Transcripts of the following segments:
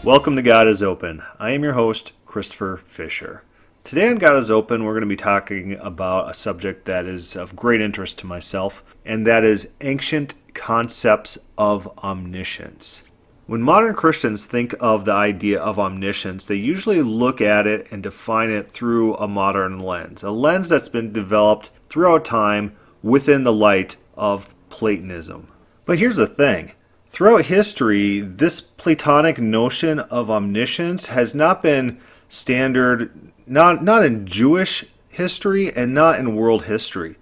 Welcome to God is Open. I am your host, Christopher Fisher. Today on God is Open, we're going to be talking about a subject that is of great interest to myself, and that is ancient concepts of omniscience. When modern Christians think of the idea of omniscience, they usually look at it and define it through a modern lens, a lens that's been developed throughout time within the light of Platonism. But here's the thing. Throughout history, this Platonic notion of omniscience has not been standard, not in Jewish history and not in world history.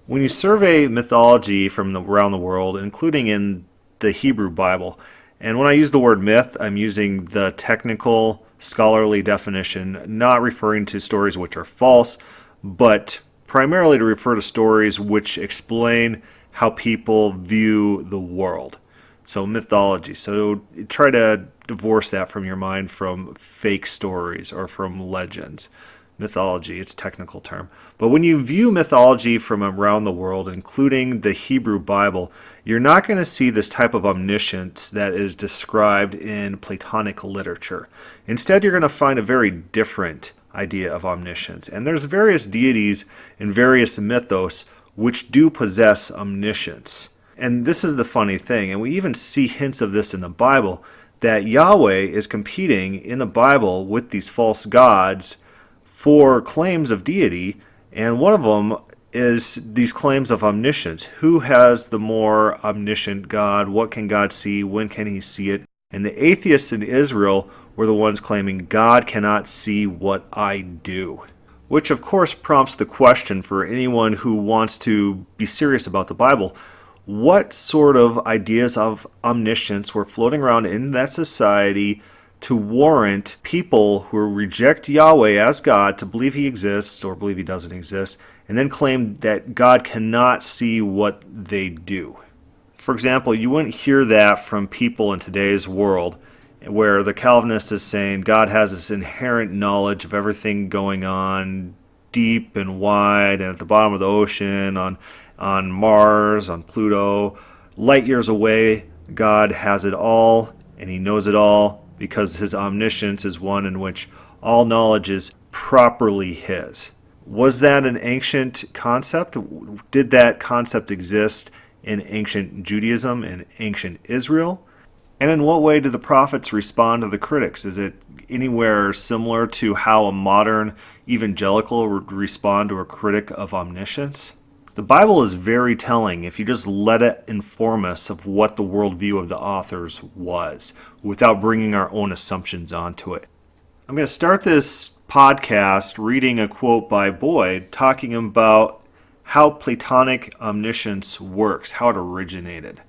When you survey mythology from around the world, including in the Hebrew Bible, and when I use the word myth, I'm using the technical, scholarly definition, not referring to stories which are false, but primarily to refer to stories which explain how people view the world. So mythology. So try to divorce that from your mind from fake stories or from legends. Mythology, it's a technical term. But when you view mythology from around the world, including the Hebrew Bible, you're not going to see this type of omniscience that is described in Platonic literature. Instead, you're going to find a very different idea of omniscience. And there's various deities in various mythos which do possess omniscience. And this is the funny thing, and we even see hints of this in the Bible, that Yahweh is competing in the Bible with these false gods for claims of deity, and one of them is these claims of omniscience. Who has the more omniscient God? What can God see? When can he see it? And the atheists in Israel were the ones claiming God cannot see what I do. Which of course prompts the question for anyone who wants to be serious about the Bible. What sort of ideas of omniscience were floating around in that society to warrant people who reject Yahweh as God to believe he exists or believe he doesn't exist, and then claim that God cannot see what they do? For example, you wouldn't hear that from people in today's world where the Calvinist is saying God has this inherent knowledge of everything going on deep and wide and at the bottom of the ocean, on Mars, on Pluto, light years away. God has it all, and he knows it all because his omniscience is one in which all knowledge is properly his. Was that an ancient concept? Did that concept exist in ancient Judaism and ancient Israel? And in what way do the prophets respond to the critics? Is it anywhere similar to how a modern evangelical would respond to a critic of omniscience? The Bible is very telling if you just let it inform us of what the worldview of the authors was, without bringing our own assumptions onto it. I'm going to start this podcast reading a quote by Boyd talking about how Platonic omniscience works, how it originated.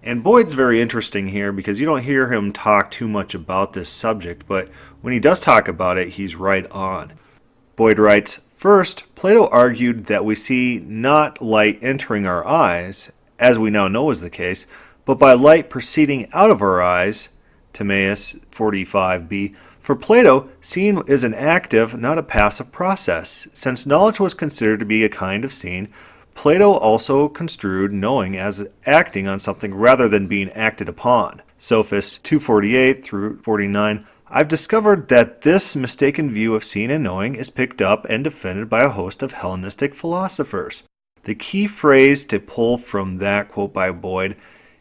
And Boyd's very interesting here because you don't hear him talk too much about this subject, but when he does talk about it, he's right on. Boyd writes, "First, Plato argued that we see not light entering our eyes, as we now know is the case, but by light proceeding out of our eyes." Timaeus 45b. For Plato, seeing is an active, not a passive process. Since knowledge was considered to be a kind of seeing, Plato also construed knowing as acting on something rather than being acted upon. Sophist 248 through 49. I've discovered that this mistaken view of seeing and knowing is picked up and defended by a host of Hellenistic philosophers. The key phrase to pull from that quote by Boyd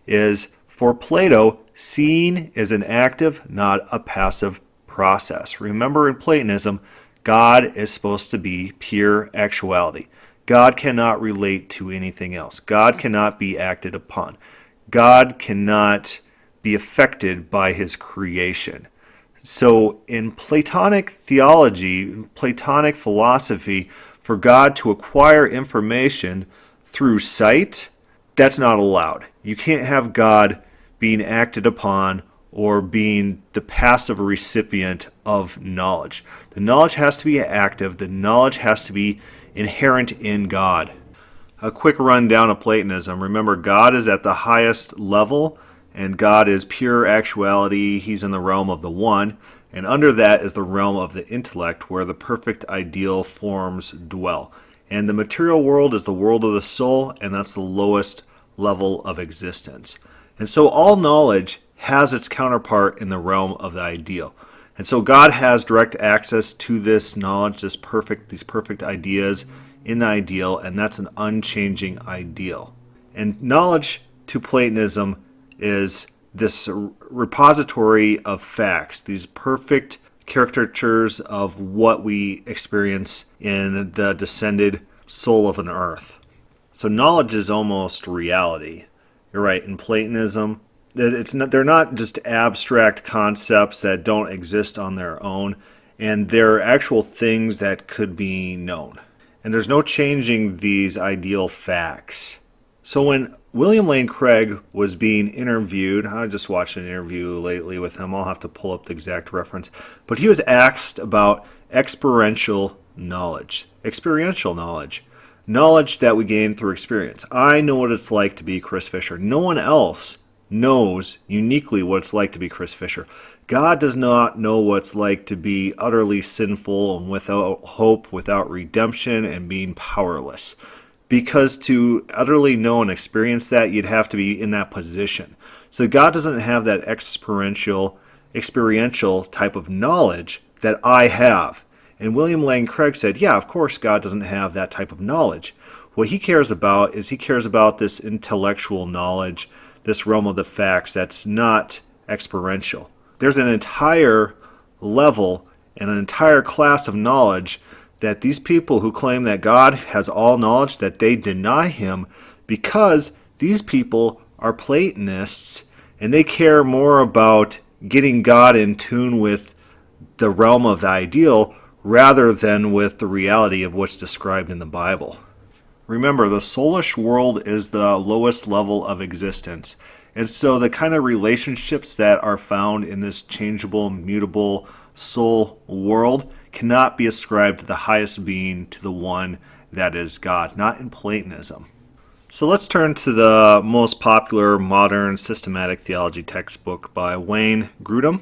is, for Plato, seeing is an active, not a passive process. Remember, in Platonism, God is supposed to be pure actuality. God cannot relate to anything else. God cannot be acted upon. God cannot be affected by his creation. So in Platonic theology, Platonic philosophy, for God to acquire information through sight, that's not allowed. You can't have God being acted upon or being the passive recipient of knowledge. The knowledge has to be active. The knowledge has to be inherent in God. A quick rundown of Platonism. Remember, God is at the highest level, and God is pure actuality. He's in the realm of the one, and under that is the realm of the intellect, where the perfect ideal forms dwell. And the material world is the world of the soul, and that's the lowest level of existence. And so all knowledge has its counterpart in the realm of the ideal. And so God has direct access to this knowledge, these perfect ideas in the ideal, and that's an unchanging ideal. And knowledge to Platonism is this repository of facts, these perfect caricatures of what we experience in the descended soul of an earth. So knowledge is almost reality. You're right, in Platonism, they're not just abstract concepts that don't exist on their own, and they're actual things that could be known. And there's no changing these ideal facts. So when William Lane Craig was being interviewed, I just watched an interview lately with him, I'll have to pull up the exact reference, but he was asked about experiential knowledge that we gain through experience. I know what it's like to be Chris Fisher. No one else knows uniquely what it's like to be Chris Fisher. God does not know what it's like to be utterly sinful and without hope, without redemption, and being powerless. Because to utterly know and experience that, you'd have to be in that position. So God doesn't have that experiential type of knowledge that I have. And William Lane Craig said, yeah, of course God doesn't have that type of knowledge. What he cares about is this intellectual knowledge, this realm of the facts that's not experiential. There's an entire level and an entire class of knowledge that these people who claim that God has all knowledge, that they deny him because these people are Platonists and they care more about getting God in tune with the realm of the ideal rather than with the reality of what's described in the Bible. Remember, the soulish world is the lowest level of existence. And so the kind of relationships that are found in this changeable, mutable soul world cannot be ascribed to the highest being, to the one that is God, not in Platonism. So let's turn to the most popular modern systematic theology textbook by Wayne Grudem.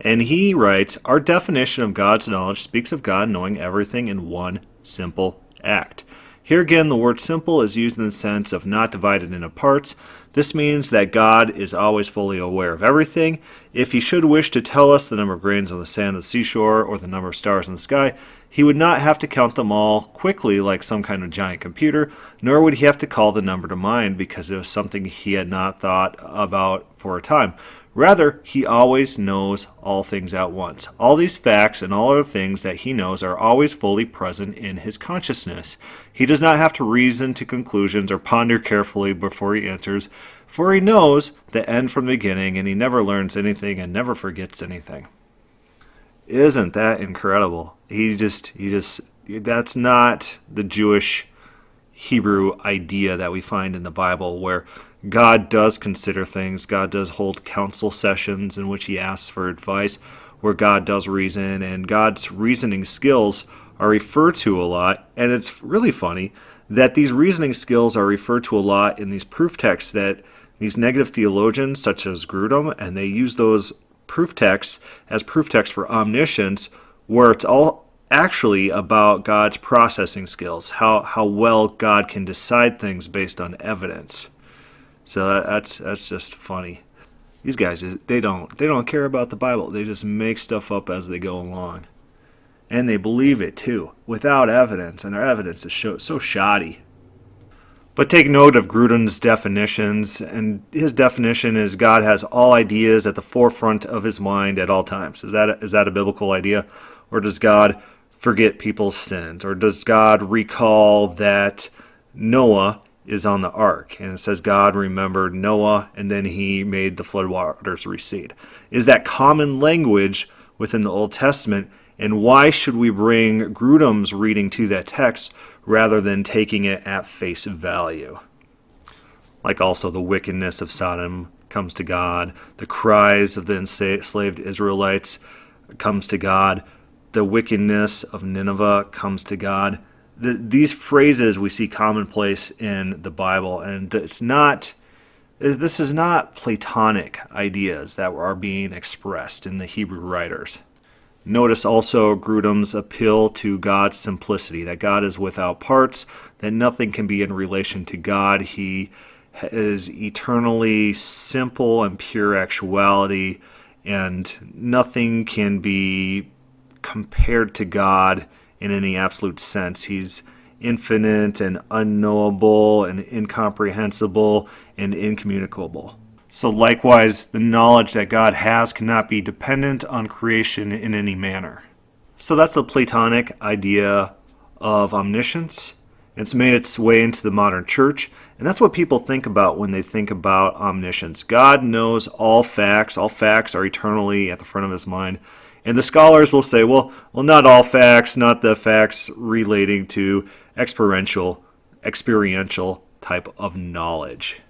And he writes, our definition of God's knowledge speaks of God knowing everything in one simple act. Here again, the word simple is used in the sense of not divided into parts. This means that God is always fully aware of everything. If he should wish to tell us the number of grains on the sand of the seashore or the number of stars in the sky, he would not have to count them all quickly like some kind of giant computer, nor would he have to call the number to mind because it was something he had not thought about for a time. Rather, he always knows all things at once. All these facts and all other things that he knows are always fully present in his consciousness. He does not have to reason to conclusions or ponder carefully before he answers, for he knows the end from the beginning, and he never learns anything and never forgets anything. Isn't that incredible? That's not the Jewish Hebrew idea that we find in the Bible, where God does consider things. God does hold council sessions in which he asks for advice, where God does reason, and God's reasoning skills are referred to a lot. And it's really funny that these reasoning skills are referred to a lot in these proof texts that these negative theologians such as Grudem, and they use those proof texts as proof texts for omniscience, where it's all actually about God's processing skills, how well God can decide things based on evidence. So that's just funny. These guys, they don't care about the Bible. They just make stuff up as they go along. And they believe it too, without evidence, and their evidence is so shoddy. But take note of Grudem's definitions, and his definition is God has all ideas at the forefront of his mind at all times. Is that a biblical idea? Or does God forget people's sins? Or does God recall that Noah is on the ark, and it says God remembered Noah, and then he made the floodwaters recede? Is that common language within the Old Testament? And why should we bring Grudem's reading to that text rather than taking it at face value? Like also the wickedness of Sodom comes to God, the cries of the enslaved Israelites comes to God, the wickedness of Nineveh comes to God. These phrases we see commonplace in the Bible, and this is not Platonic ideas that are being expressed in the Hebrew writers. Notice also Grudem's appeal to God's simplicity, that God is without parts, that nothing can be in relation to God. He is eternally simple and pure actuality, and nothing can be compared to God in any absolute sense. He's infinite and unknowable and incomprehensible and incommunicable. So likewise, the knowledge that God has cannot be dependent on creation in any manner. So that's the Platonic idea of omniscience. It's made its way into the modern church, and that's what people think about when they think about omniscience. God knows all facts. All facts are eternally at the front of his mind. And the scholars will say, well, not all facts, not the facts relating to experiential type of knowledge.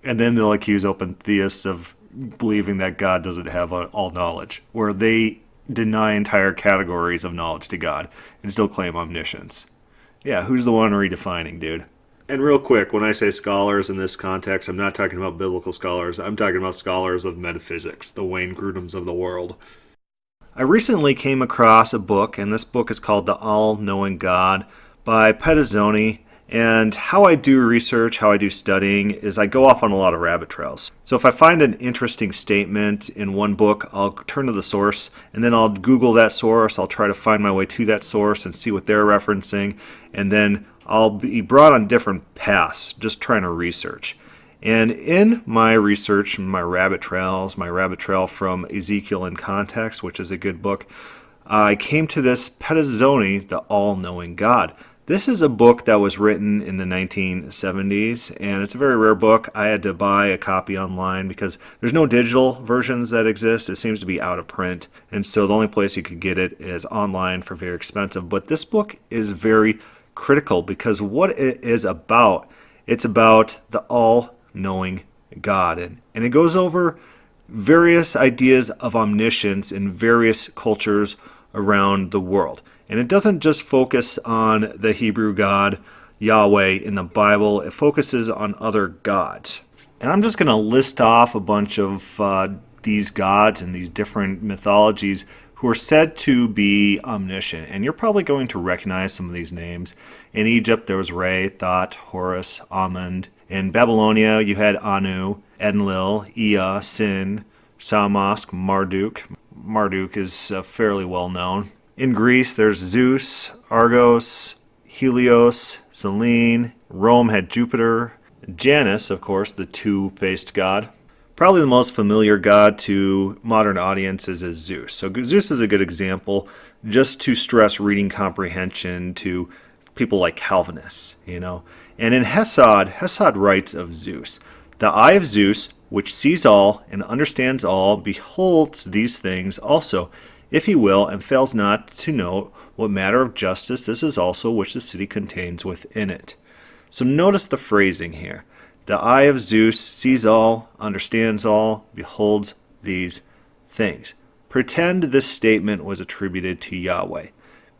And then they'll accuse open theists of believing that God doesn't have all knowledge, where they deny entire categories of knowledge to God and still claim omniscience. Yeah, who's the one redefining, dude? And real quick, when I say scholars in this context, I'm not talking about biblical scholars. I'm talking about scholars of metaphysics, the Wayne Grudems of the world. I recently came across a book, and this book is called The All-Knowing God by Pettazzoni. And how I do research, how I do studying, is I go off on a lot of rabbit trails. So if I find an interesting statement in one book, I'll turn to the source, and then I'll Google that source. I'll try to find my way to that source and see what they're referencing, and then I'll be brought on different paths, just trying to research. And in my research, my rabbit trail from Ezekiel in Context, which is a good book, I came to this Pettazzoni, The All-Knowing God. This is a book that was written in the 1970s, and it's a very rare book. I had to buy a copy online because there's no digital versions that exist. It seems to be out of print, and so the only place you could get it is online for very expensive. But this book is very critical because what it is about, it's about the all-knowing God. And it goes over various ideas of omniscience in various cultures around the world. And it doesn't just focus on the Hebrew God, Yahweh, in the Bible. It focuses on other gods. And I'm just going to list off a bunch of these gods and these different mythologies who are said to be omniscient. And you're probably going to recognize some of these names. In Egypt, there was Re, Thoth, Horus, Amun. In Babylonia, you had Anu, Enlil, Ea, Sin, Shamash, Marduk. Marduk is fairly well known. In Greece, there's Zeus, Argos, Helios, Selene. Rome had Jupiter. Janus, of course, the two-faced god. Probably the most familiar god to modern audiences is Zeus. So Zeus is a good example just to stress reading comprehension to people like Calvinists, And in Hesiod writes of Zeus, "The eye of Zeus, which sees all and understands all, beholds these things also, if he will, and fails not to know what matter of justice this is also which the city contains within it." So notice the phrasing here. The eye of Zeus sees all, understands all, beholds these things. Pretend this statement was attributed to Yahweh.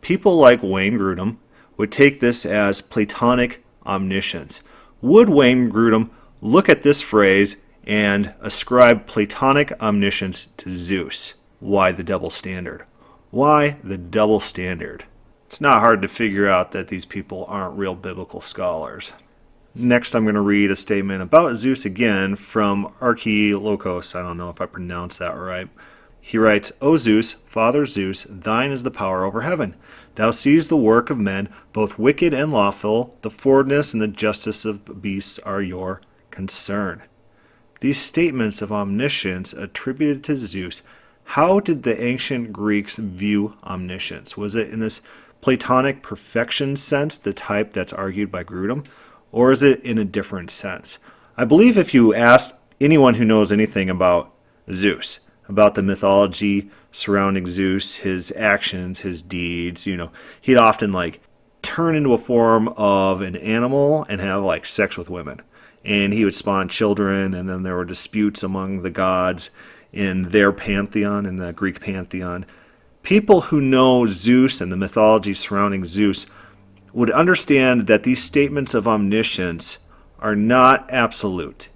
People like Wayne Grudem would take this as Platonic omniscience. Would Wayne Grudem look at this phrase and ascribe Platonic omniscience to Zeus? Why the double standard? Why the double standard? It's not hard to figure out that these people aren't real biblical scholars. Next, I'm going to read a statement about Zeus again from Archilochos. I don't know if I pronounced that right. He writes, "O Zeus, Father Zeus, thine is the power over heaven. Thou seest the work of men, both wicked and lawful. The forwardness and the justice of beasts are your concern." These statements of omniscience attributed to Zeus, how did the ancient Greeks view omniscience? Was it in this Platonic perfection sense, the type that's argued by Grudem, or is it in a different sense? I believe if you asked anyone who knows anything about Zeus, about the mythology surrounding Zeus, his actions, his deeds, he'd often turn into a form of an animal and have sex with women. And he would spawn children, and then there were disputes among the gods in their pantheon, in the Greek pantheon. People who know Zeus and the mythology surrounding Zeus would understand that these statements of omniscience are not absolute.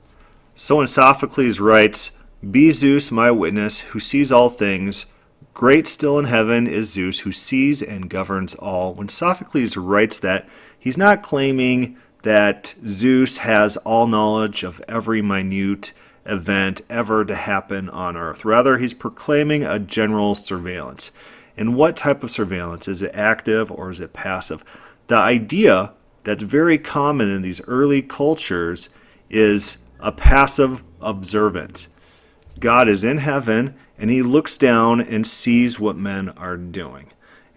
So when Sophocles writes, "Be Zeus my witness, who sees all things, great still in heaven is Zeus, who sees and governs all." When Sophocles writes that, he's not claiming that Zeus has all knowledge of every minute event ever to happen on earth. Rather, he's proclaiming a general surveillance. And what type of surveillance? Is it active or is it passive? The idea that's very common in these early cultures is a passive observance. God is in heaven and he looks down and sees what men are doing.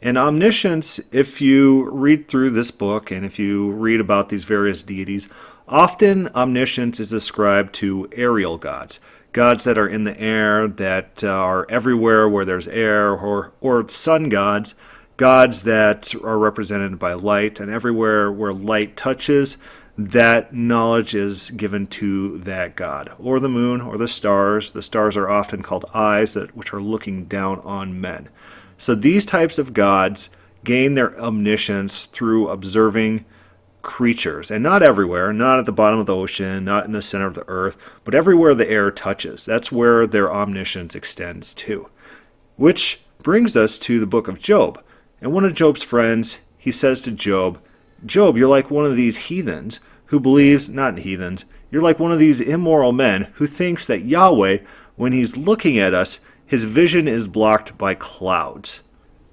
And omniscience, if you read through this book and if you read about these various deities, often omniscience is ascribed to aerial gods, gods that are in the air, that are everywhere where there's air, or sun gods, gods that are represented by light, and everywhere where light touches, that knowledge is given to that god, or the moon, or the stars. The stars are often called eyes, which are looking down on men. So these types of gods gain their omniscience through observing creatures, and not everywhere, not at the bottom of the ocean, not in the center of the earth, but everywhere the air touches. That's where their omniscience extends to. Which brings us to the book of Job. And one of Job's friends, he says to Job, Job, you're like one of these heathens who believes, not heathens, you're like one of these immoral men who thinks that Yahweh, when he's looking at us, his vision is blocked by clouds.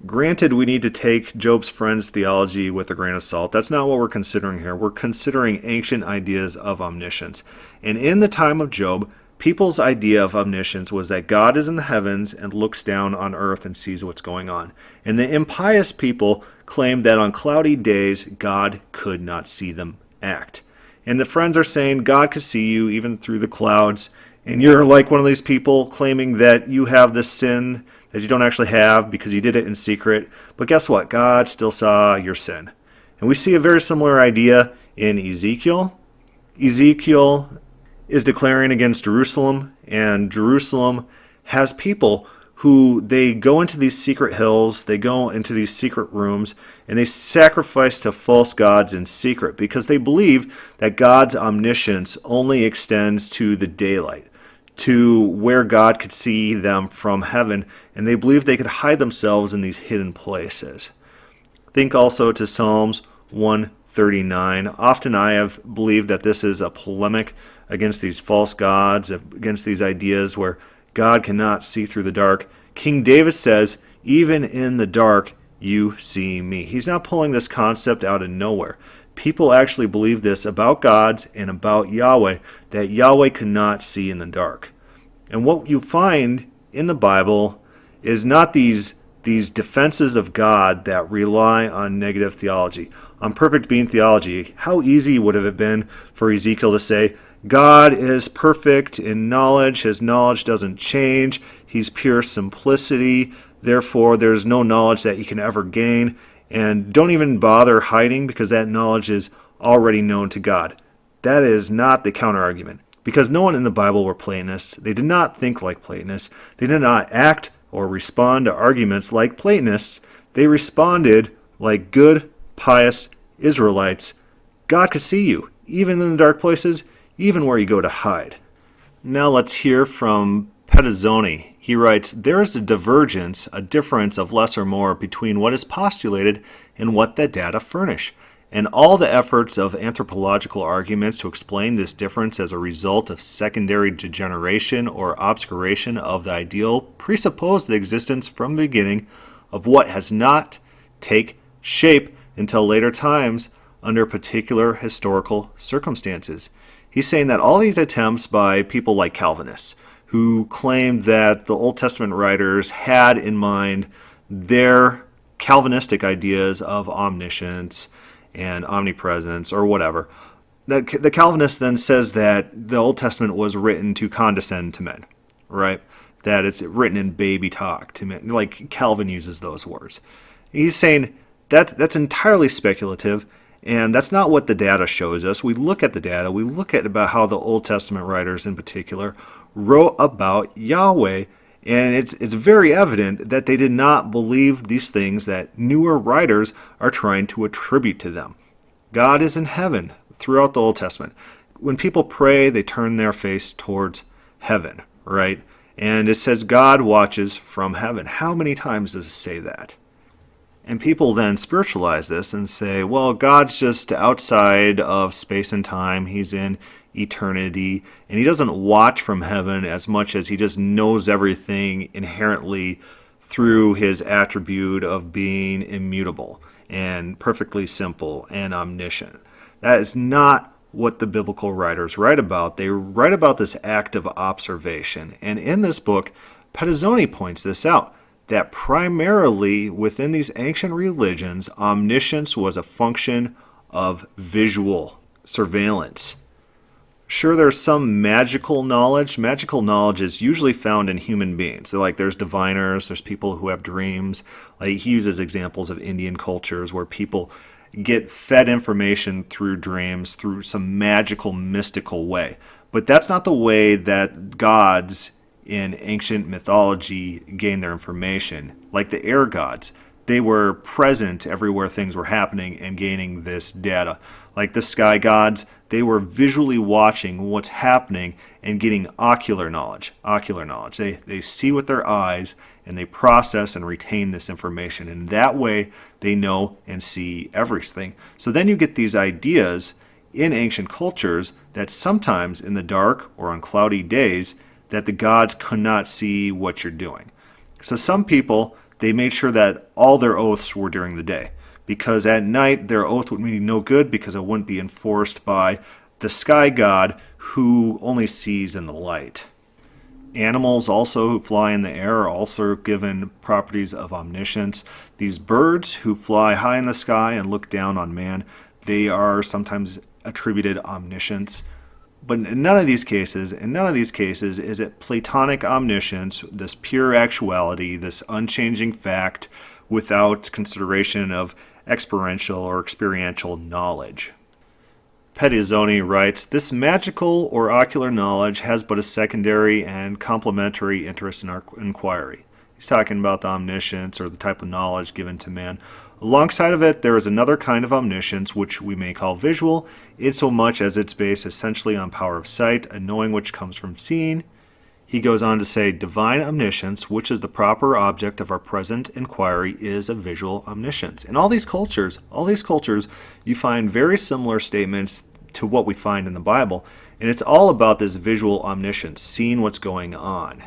Granted, we need to take Job's friend's theology with a grain of salt. That's not what we're considering here. We're considering ancient ideas of omniscience. And in the time of Job, people's idea of omniscience was that God is in the heavens and looks down on earth and sees what's going on. And the impious people claimed that on cloudy days, God could not see them act. And the friends are saying God could see you even through the clouds. And you're like one of these people claiming that you have this sin that you don't actually have because you did it in secret. But guess what? God still saw your sin. And we see a very similar idea in Ezekiel. Ezekiel is declaring against Jerusalem, and Jerusalem has people who they go into these secret hills, they go into these secret rooms, and they sacrifice to false gods in secret because they believe that God's omniscience only extends to the daylight, to where God could see them from heaven, and they believed they could hide themselves in these hidden places. Think also to Psalms 139. Often I have believed that this is a polemic against these false gods, against these ideas where God cannot see through the dark. King David says, even in the dark, you see me. He's not pulling this concept out of nowhere. People actually believe this about gods and about Yahweh, that Yahweh could not see in the dark. And what you find in the Bible is not these defenses of God that rely on negative theology, on perfect being theology. How easy would it have been for Ezekiel to say, God is perfect in knowledge, his knowledge doesn't change, he's pure simplicity, therefore there's no knowledge that he can ever gain. And don't even bother hiding because that knowledge is already known to God. That is not the counter-argument. Because no one in the Bible were Platonists. They did not think like Platonists. They did not act or respond to arguments like Platonists. They responded like good, pious Israelites. God could see you, even in the dark places, even where you go to hide. Now let's hear from Pettazzoni. He writes, there is a divergence, a difference of less or more between what is postulated and what the data furnish. And all the efforts of anthropological arguments to explain this difference as a result of secondary degeneration or obscuration of the ideal presuppose the existence from the beginning of what has not take shape until later times under particular historical circumstances. He's saying that all these attempts by people like Calvinists, who claimed that the Old Testament writers had in mind their Calvinistic ideas of omniscience and omnipresence or whatever. The Calvinist then says that the Old Testament was written to condescend to men, right? That it's written in baby talk to men, like Calvin uses those words. He's saying that's entirely speculative, and that's not what the data shows us. We look at the data, we look at about how the Old Testament writers in particular wrote about Yahweh, and it's very evident that they did not believe these things that newer writers are trying to attribute to them. God is in heaven throughout the Old Testament. When people pray, they turn their face towards heaven, right? And it says God watches from heaven. How many times does it say that? And people then spiritualize this and say, well, God's just outside of space and time. He's in eternity, and he doesn't watch from heaven as much as he just knows everything inherently through his attribute of being immutable and perfectly simple and omniscient. That is not what the biblical writers write about. They write about this act of observation. And in this book, Pettazzoni points this out, that primarily within these ancient religions, omniscience was a function of visual surveillance. Sure, there's some magical knowledge. Magical knowledge is usually found in human beings. So, like, there's diviners, there's people who have dreams. Like, he uses examples of Indian cultures where people get fed information through dreams, through some magical, mystical way. But that's not the way that gods in ancient mythology gain their information. Like the air gods, they were present everywhere things were happening and gaining this data. Like the sky gods, they were visually watching what's happening and getting ocular knowledge. They see with their eyes and they process and retain this information. And that way they know and see everything. So then you get these ideas in ancient cultures that sometimes in the dark or on cloudy days that the gods could not see what you're doing. So some people, they made sure that all their oaths were during the day, because at night their oath would be no good because it wouldn't be enforced by the sky god who only sees in the light. Animals also who fly in the air are also given properties of omniscience. These birds who fly high in the sky and look down on man, they are sometimes attributed omniscience. But in none of these cases is it Platonic omniscience, this pure actuality, this unchanging fact without consideration of experiential or experiential knowledge. Pettazzoni writes, this magical or ocular knowledge has but a secondary and complementary interest in our inquiry. He's talking about the omniscience or the type of knowledge given to man. Alongside of it, there is another kind of omniscience, which we may call visual, insomuch as it's based essentially on power of sight, a knowing which comes from seeing. He goes on to say, divine omniscience, which is the proper object of our present inquiry, is a visual omniscience. In all these cultures, you find very similar statements to what we find in the Bible, and it's all about this visual omniscience, seeing what's going on.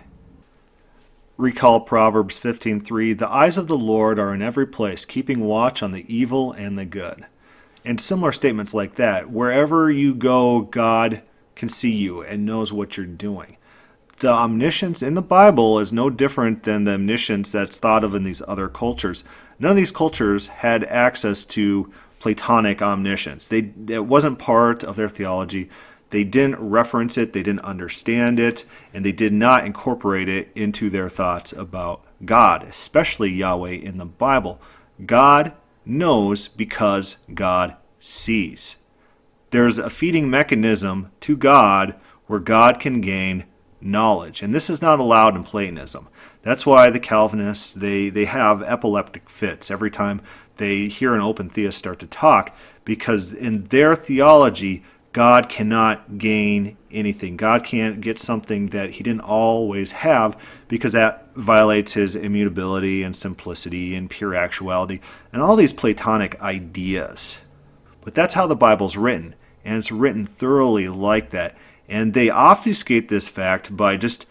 Recall Proverbs 15:3, the eyes of the Lord are in every place, keeping watch on the evil and the good. And similar statements like that, wherever you go, God can see you and knows what you're doing. The omniscience in the Bible is no different than the omniscience that's thought of in these other cultures. None of these cultures had access to Platonic omniscience. It wasn't part of their theology. They didn't reference it, they didn't understand it, and they did not incorporate it into their thoughts about God, especially Yahweh in the Bible. God knows because God sees. There's a feeding mechanism to God where God can gain knowledge, and this is not allowed in Platonism. That's why the Calvinists, they have epileptic fits every time they hear an open theist start to talk, because in their theology, God cannot gain anything. God can't get something that he didn't always have, because that violates his immutability and simplicity and pure actuality and all these Platonic ideas. But that's how the Bible's written, and it's written thoroughly like that. And they obfuscate this fact by just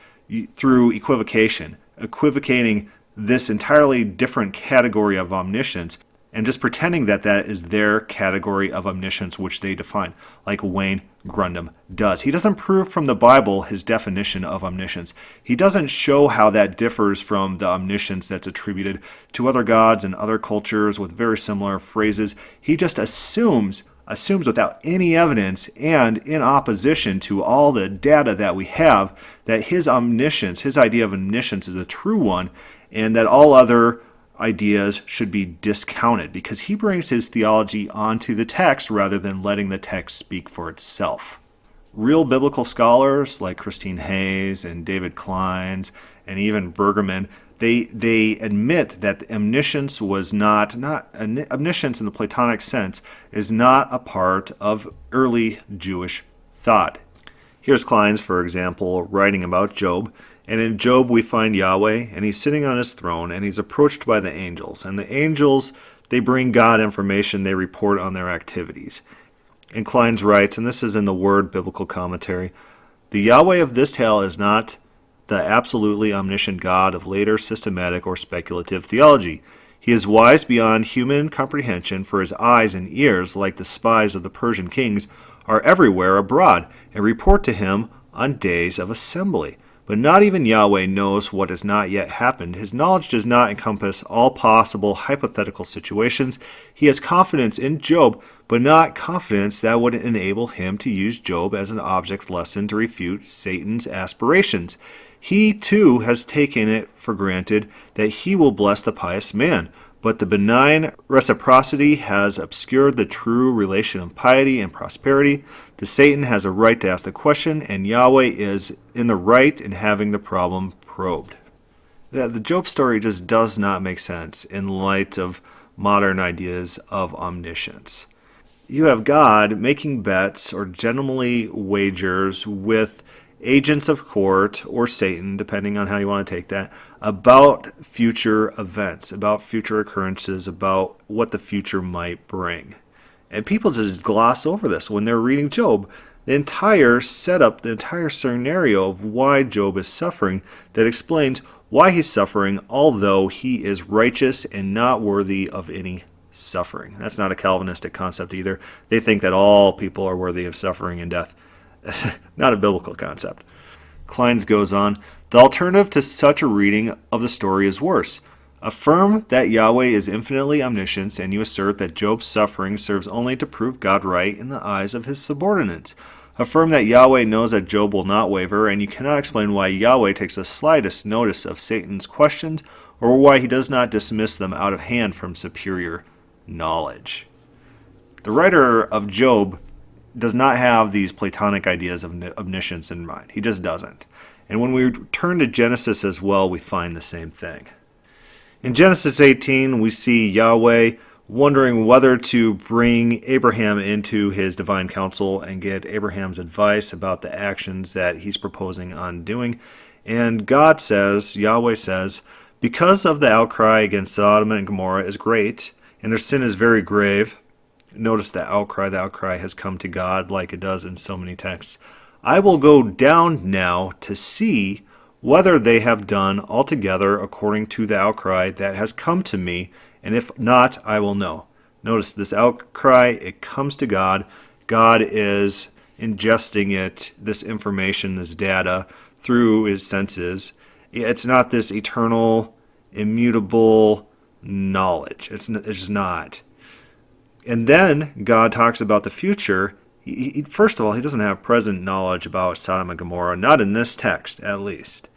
through equivocating this entirely different category of omniscience and just pretending that that is their category of omniscience, which they define, like Wayne Grundam does. He doesn't prove from the Bible his definition of omniscience. He doesn't show how that differs from the omniscience that's attributed to other gods and other cultures with very similar phrases. He just assumes without any evidence and in opposition to all the data that we have, that his omniscience, his idea of omniscience, is the true one, and that all other ideas should be discounted, because he brings his theology onto the text rather than letting the text speak for itself. Real biblical scholars like Christine Hayes and David Kleins and even Bergerman, they admit that omniscience was not omniscience in the Platonic sense is not a part of early Jewish thought. Here's Kleins, for example, writing about Job, And in Job we find Yahweh, and he's sitting on his throne, and he's approached by the angels. And the angels, they bring God information, they report on their activities. And Kleins writes, and this is in the Word Biblical Commentary, the Yahweh of this tale is not the absolutely omniscient God of later systematic or speculative theology. He is wise beyond human comprehension, for his eyes and ears, like the spies of the Persian kings, are everywhere abroad, and report to him on days of assembly. But not even Yahweh knows what has not yet happened. His knowledge does not encompass all possible hypothetical situations. He has confidence in Job, but not confidence that would enable him to use Job as an object lesson to refute Satan's aspirations. He, too, has taken it for granted that he will bless the pious man. But the benign reciprocity has obscured the true relation of piety and prosperity. The Satan has a right to ask the question, and Yahweh is in the right in having the problem probed. The Job story just does not make sense in light of modern ideas of omniscience. You have God making bets or generally wagers with agents of court or Satan, depending on how you want to take that, about future events, about future occurrences, about what the future might bring. And people just gloss over this when they're reading Job. The entire setup, the entire scenario of why Job is suffering, that explains why he's suffering, although he is righteous and not worthy of any suffering. That's not a Calvinistic concept either. They think that all people are worthy of suffering and death. Not a biblical concept. Kleins goes on, the alternative to such a reading of the story is worse. Affirm that Yahweh is infinitely omniscient, and you assert that Job's suffering serves only to prove God right in the eyes of his subordinates. Affirm that Yahweh knows that Job will not waver, and you cannot explain why Yahweh takes the slightest notice of Satan's questions, or why he does not dismiss them out of hand from superior knowledge. The writer of Job does not have these Platonic ideas of omniscience in mind. He just doesn't. And when we turn to Genesis as well, we find the same thing. In Genesis 18, we see Yahweh wondering whether to bring Abraham into his divine counsel and get Abraham's advice about the actions that he's proposing on doing. And God says, Yahweh says, because of the outcry against Sodom and Gomorrah is great, and their sin is very grave. Notice the outcry has come to God like it does in so many texts. I will go down now to see whether they have done altogether according to the outcry that has come to me, and if not, I will know. Notice this outcry, it comes to God. God is ingesting it, this information, this data, through his senses. It's not this eternal, immutable knowledge. It's just not. And then God talks about the future. First of all, he doesn't have present knowledge about Sodom and Gomorrah, not in this text, at least.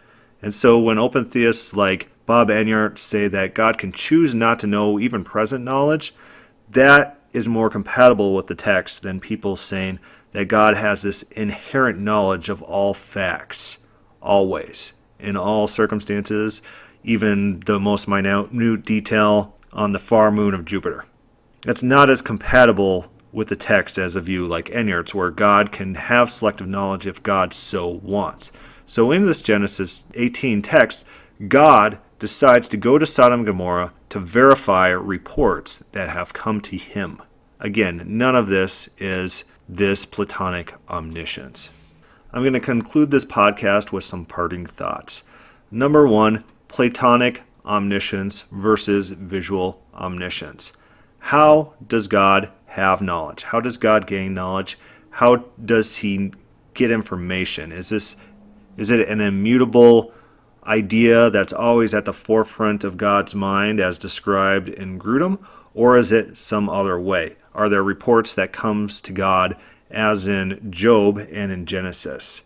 And so when open theists like Bob Enyart say that God can choose not to know even present knowledge, that is more compatible with the text than people saying that God has this inherent knowledge of all facts, always, in all circumstances, even the most minute detail on the far moon of Jupiter. That's not as compatible with the text as a view like Enyart's, where God can have selective knowledge if God so wants. So in this Genesis 18 text, God decides to go to Sodom and Gomorrah to verify reports that have come to him. Again, none of this is this Platonic omniscience. I'm going to conclude this podcast with some parting thoughts. Number one, Platonic omniscience versus visual omniscience. How does God have knowledge? How does God gain knowledge? How does he get information? Is it an immutable idea that's always at the forefront of God's mind as described in Grudem, or is it some other way? Are there reports that comes to God as in Job and in Genesis?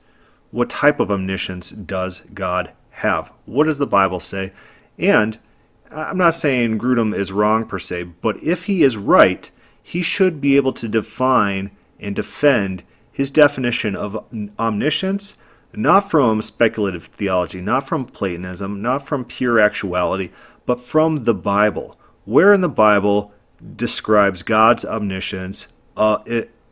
What type of omniscience does God have? What does the Bible say? And I'm not saying Grudem is wrong per se, but if he is right, he should be able to define and defend his definition of omniscience, not from speculative theology, not from Platonism, not from pure actuality, but from the Bible. Where in the Bible describes God's omniscience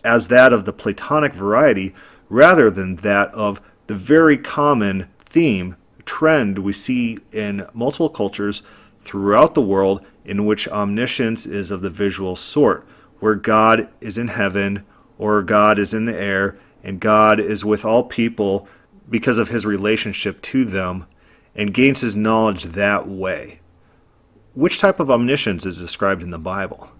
as that of the Platonic variety rather than that of the very common theme trend we see in multiple cultures throughout the world in which omniscience is of the visual sort, where God is in heaven or God is in the air and God is with all people because of his relationship to them and gains his knowledge that way. Which type of omniscience is described in the Bible?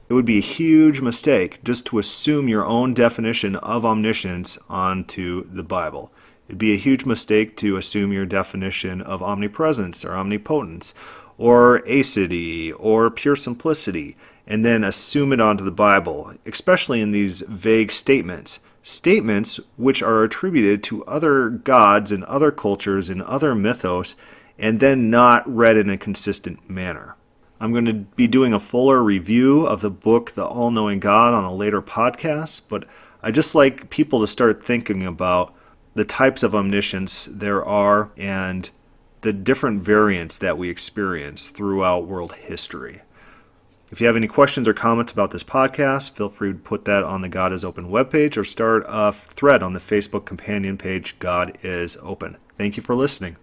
It would be a huge mistake just to assume your own definition of omniscience onto the Bible. It'd be a huge mistake to assume your definition of omnipresence or omnipotence or aseity or pure simplicity and then assume it onto the Bible, especially in these vague statements. Statements which are attributed to other gods and other cultures and other mythos and then not read in a consistent manner. I'm going to be doing a fuller review of the book, The All-Knowing God, on a later podcast, but I just like people to start thinking about the types of omniscience there are and the different variants that we experience throughout world history. If you have any questions or comments about this podcast, feel free to put that on the God is Open webpage or start a thread on the Facebook companion page, God is Open. Thank you for listening.